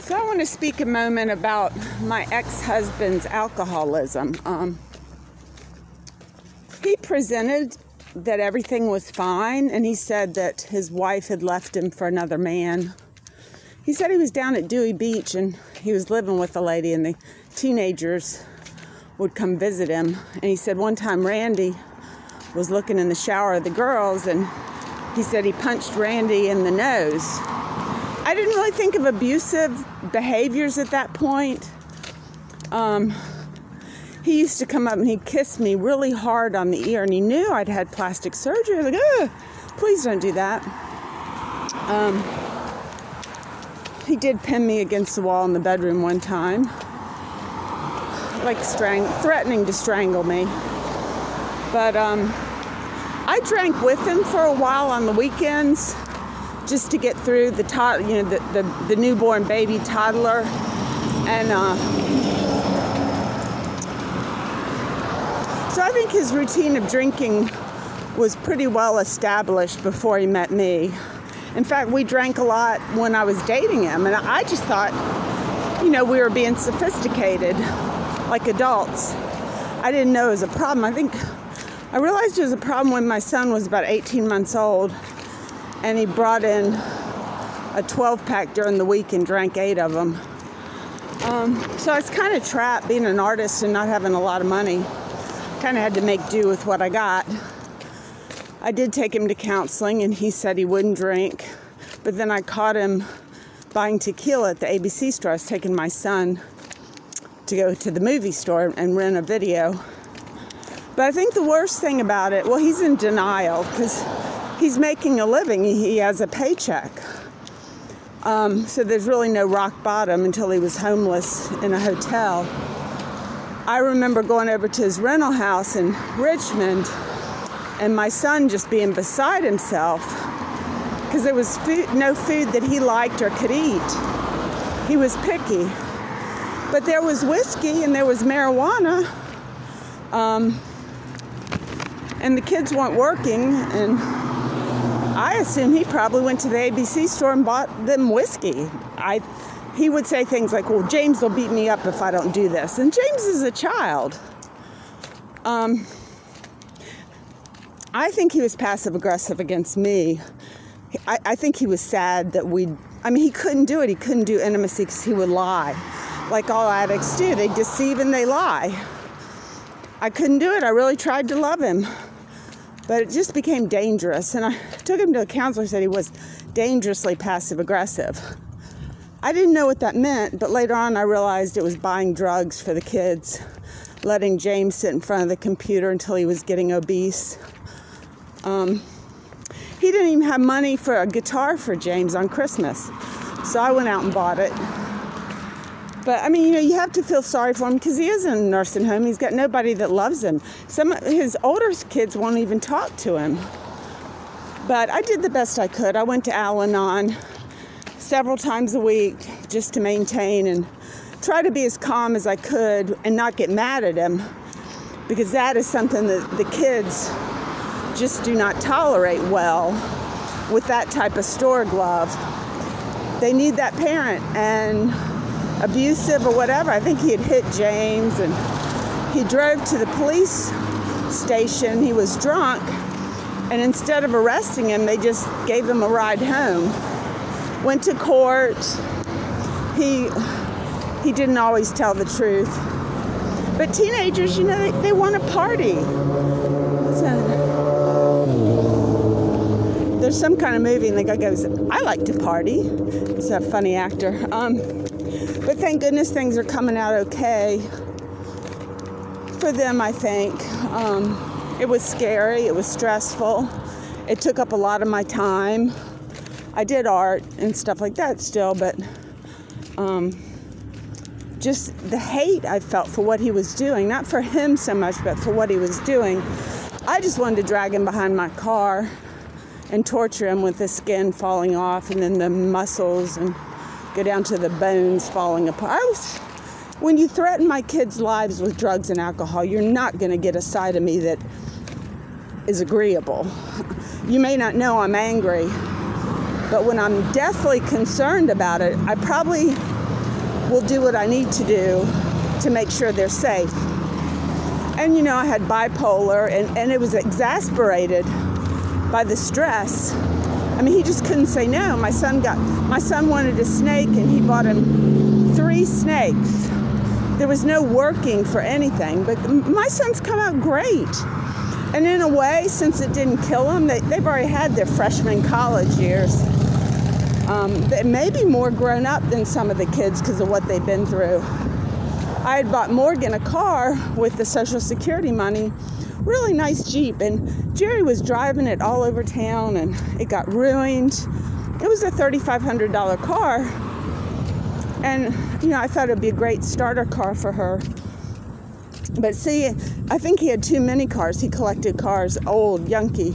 So I want to speak a moment about my ex-husband's alcoholism. He presented that everything was fine, and he said that his wife had left him for another man. He said he was down at Dewey Beach, and he was living with a lady, and the teenagers would come visit him. And he said one time Randy was looking in the shower of the girls, and he said he punched Randy in the nose. I didn't really think of abusive behaviors at that point. He used to come up and he'd kiss me really hard on the ear, and he knew I'd had plastic surgery. I was like, ugh, please don't do that. He did pin me against the wall in the bedroom one time, like threatening to strangle me. But I drank with him for a while on the weekends, just to get through the newborn baby toddler. And so I think his routine of drinking was pretty well established before he met me. In fact, we drank a lot when I was dating him, and I just thought, we were being sophisticated, like adults. I didn't know it was a problem. I realized it was a problem when my son was about 18 months old, and he brought in a 12-pack during the week and drank 8 of them. So I was kind of trapped being an artist and not having a lot of money. Kind of had to make do with what I got. I did take him to counseling, and he said he wouldn't drink. But then I caught him buying tequila at the ABC store. I was taking my son to go to the movie store and rent a video. But I think the worst thing about it, well, he's in denial because he's making a living. He has a paycheck. So there's really no rock bottom until he was homeless in a hotel. I remember going over to his rental house in Richmond, and my son just being beside himself because there was no food that he liked or could eat. He was picky. But there was whiskey and there was marijuana. And the kids weren't working, and I assume he probably went to the ABC store and bought them whiskey. He would say things like, well, James will beat me up if I don't do this. And James is a child. I think he was passive-aggressive against me. I think he was sad that he couldn't do it. He couldn't do intimacy because he would lie. Like all addicts do. They deceive and they lie. I couldn't do it. I really tried to love him. But it just became dangerous. And I took him to a counselor, said he was dangerously passive-aggressive. I didn't know what that meant, but later on I realized it was buying drugs for the kids, letting James sit in front of the computer until he was getting obese. He didn't even have money for a guitar for James on Christmas, so I went out and bought it. But, you have to feel sorry for him because he is in a nursing home. He's got nobody that loves him. Some of his older kids won't even talk to him. But I did the best I could. I went to Al-Anon several times a week just to maintain and try to be as calm as I could and not get mad at him, because that is something that the kids just do not tolerate well with that type of store glove. They need that parent, and abusive or whatever. I think he had hit James, and he drove to the police station. He was drunk, and instead of arresting him, they just gave him a ride home. Went to court. He didn't always tell the truth. But teenagers, they want to party. There's some kind of movie, and the guy goes, I like to party. He's a funny actor. But thank goodness things are coming out okay for them, I think. It was scary. It was stressful. It took up a lot of my time. I did art and stuff like that still, but just the hate I felt for what he was doing, not for him so much, but for what he was doing. I just wanted to drag him behind my car and torture him with the skin falling off and then the muscles and go down to the bones falling apart. When you threaten my kids' lives with drugs and alcohol, you're not going to get a side of me that is agreeable. You may not know I'm angry, but when I'm deathly concerned about it, I probably will do what I need to do to make sure they're safe. And, you know, I had bipolar, and it was exasperated by the stress. I mean, he just couldn't say no. My son wanted a snake, and he bought him 3 snakes. There was no working for anything, but my son's come out great. And in a way, since it didn't kill them, they've already had their freshman college years. They may be more grown up than some of the kids because of what they've been through. I had bought Morgan a car with the Social Security money, really nice Jeep, and Jerry was driving it all over town, and it got ruined. It was a $3,500 car, and you know, I thought it'd be a great starter car for her. But see, I think he had too many cars. He collected cars, old, junky,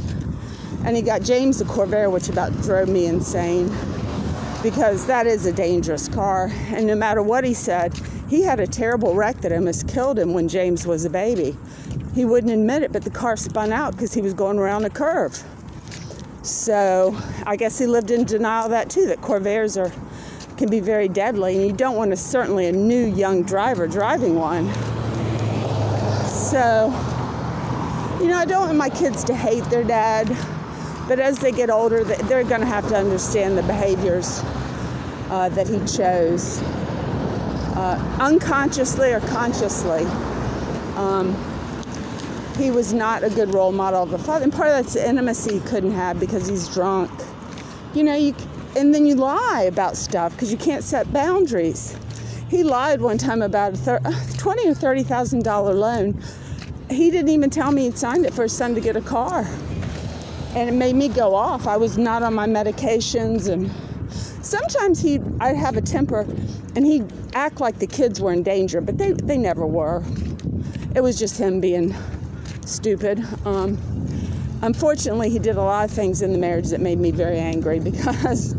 and he got James a Corvair, which about drove me insane, because that is a dangerous car. And no matter what he said, he had a terrible wreck that almost killed him when James was a baby. He wouldn't admit it, but the car spun out because he was going around a curve. So I guess he lived in denial of that too, that Corvairs can be very deadly, and you don't want certainly a new young driver driving one. So, you know, I don't want my kids to hate their dad, but as they get older, they're going to have to understand the behaviors that he chose. Unconsciously or consciously, he was not a good role model of a father. And part of that's the intimacy he couldn't have because he's drunk. You know, and then you lie about stuff because you can't set boundaries. He lied one time about a $20,000 or $30,000 loan. He didn't even tell me he'd signed it for his son to get a car. And it made me go off. I was not on my medications, and sometimes I'd have a temper, and he'd act like the kids were in danger, but they never were. It was just him being stupid. Unfortunately, he did a lot of things in the marriage that made me very angry because,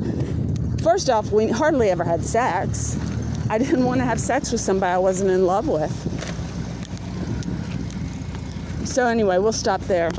first off, we hardly ever had sex. I didn't want to have sex with somebody I wasn't in love with. So anyway, we'll stop there.